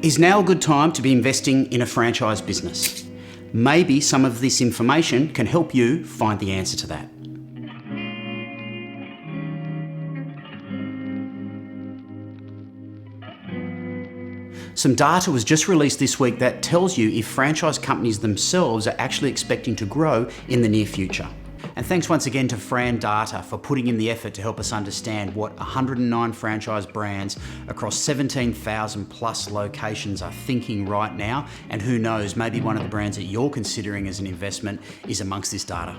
Is now a good time to be investing in a franchise business? Maybe some of this information can help you find the answer to that. Some data was just released this week that tells you if franchise companies themselves are actually expecting to grow in the near future. And thanks once again to Fran Data for putting in the effort to help us understand what 109 franchise brands across 17,000 plus locations are thinking right now. And who knows, maybe one of the brands that you're considering as an investment is amongst this data.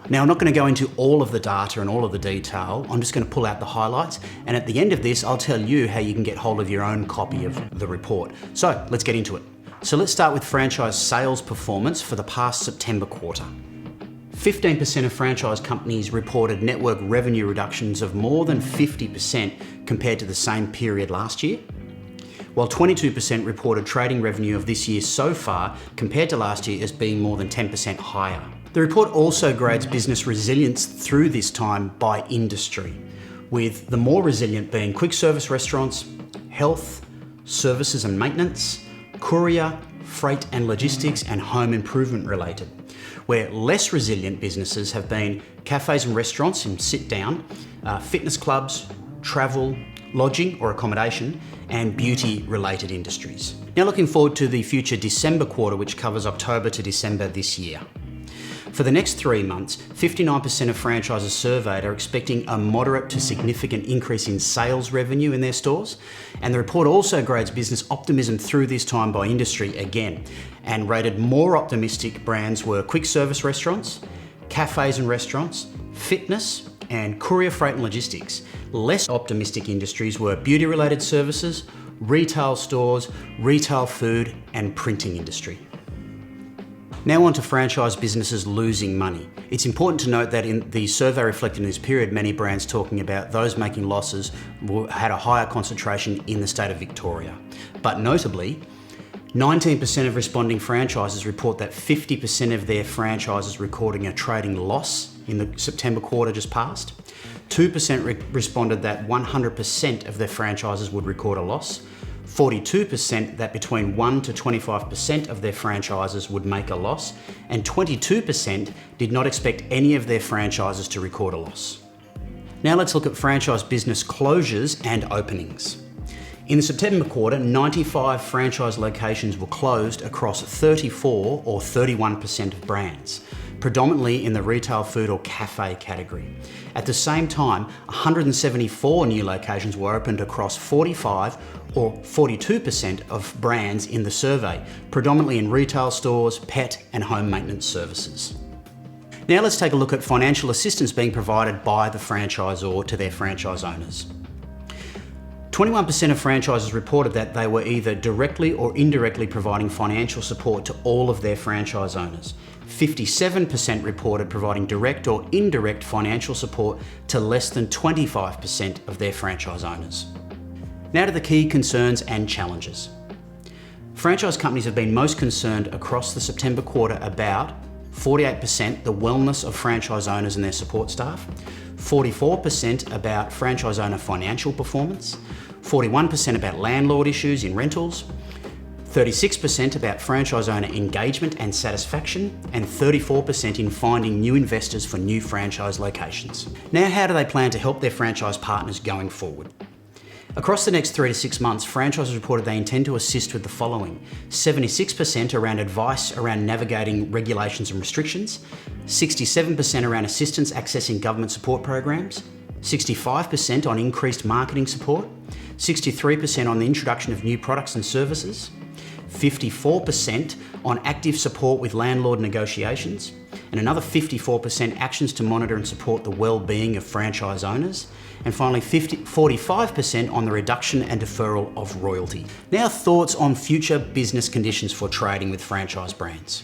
Now, I'm not going to go into all of the data and all of the detail. I'm just going to pull out the highlights. And at the end of this, I'll tell you how you can get hold of your own copy of the report. So let's get into it. So let's start with franchise sales performance for the past September quarter. 15% of franchise companies reported network revenue reductions of more than 50% compared to the same period last year, while 22% reported trading revenue of this year so far compared to last year as being more than 10% higher. The report also grades business resilience through this time by industry, with the more resilient being quick service restaurants, health, services and maintenance, courier, freight and logistics, and home improvement related. Where less resilient businesses have been cafes and restaurants and sit down, fitness clubs, travel, lodging or accommodation, and beauty related industries. Now looking forward to the future December quarter, which covers October to December this year. For the next 3 months, 59% of franchises surveyed are expecting a moderate to significant increase in sales revenue in their stores. And the report also grades business optimism through this time by industry again, and rated more optimistic brands were quick service restaurants, cafes and restaurants, fitness, and courier freight and logistics. Less optimistic industries were beauty related services, retail stores, retail food, and printing industry. Now on to franchise businesses losing money. It's important to note that in the survey reflected in this period, many brands talking about those making losses had a higher concentration in the state of Victoria. But notably, 19% of responding franchises report that 50% of their franchises recording a trading loss in the September quarter just passed. 2% responded that 100% of their franchises would record a loss. 42% that between 1 to 25% of their franchises would make a loss, and 22% did not expect any of their franchises to record a loss. Now let's look at franchise business closures and openings. In the September quarter, 95 franchise locations were closed across 34 or 31% of brands, predominantly in the retail food or cafe category. At the same time, 174 new locations were opened across 45 or 42% of brands in the survey, predominantly in retail stores, pet and home maintenance services. Now let's take a look at financial assistance being provided by the franchisor to their franchise owners. 21% of franchises reported that they were either directly or indirectly providing financial support to all of their franchise owners. 57% reported providing direct or indirect financial support to less than 25% of their franchise owners. Now to the key concerns and challenges. Franchise companies have been most concerned across the September quarter about 48% the wellness of franchise owners and their support staff, 44% about franchise owner financial performance, 41% about landlord issues in rentals, 36% about franchise owner engagement and satisfaction, and 34% in finding new investors for new franchise locations. Now, how do they plan to help their franchise partners going forward? Across the next 3 to 6 months, franchises reported they intend to assist with the following: 76% around advice around navigating regulations and restrictions, 67% around assistance accessing government support programs, 65% on increased marketing support, 63% on the introduction of new products and services, 54% on active support with landlord negotiations, and another 54% actions to monitor and support the well-being of franchise owners, and finally 45% on the reduction and deferral of royalty. Now, thoughts on future business conditions for trading with franchise brands.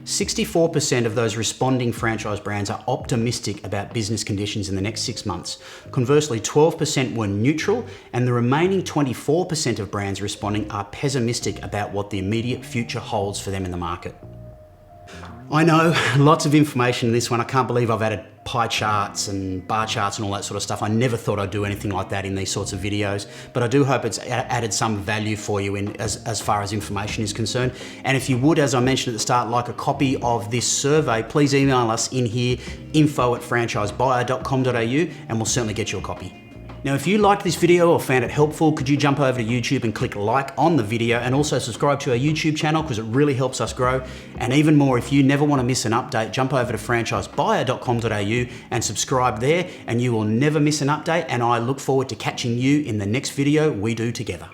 64% of those responding franchise brands are optimistic about business conditions in the next 6 months. Conversely, 12% were neutral, and the remaining 24% of brands responding are pessimistic about what the immediate future holds for them in the market. I know, lots of information in this one. I can't believe I've added pie charts and bar charts and all that sort of stuff. I never thought I'd do anything like that in these sorts of videos, but I do hope it's added some value for you as far as information is concerned. And if you would, as I mentioned at the start, like a copy of this survey, please email us in here, info@franchisebuyer.com.au, and we'll certainly get you a copy. Now, if you liked this video or found it helpful, could you jump over to YouTube and click like on the video, and also subscribe to our YouTube channel because it really helps us grow. And even more, if you never want to miss an update, jump over to franchisebuyer.com.au and subscribe there, and you will never miss an update. And I look forward to catching you in the next video we do together.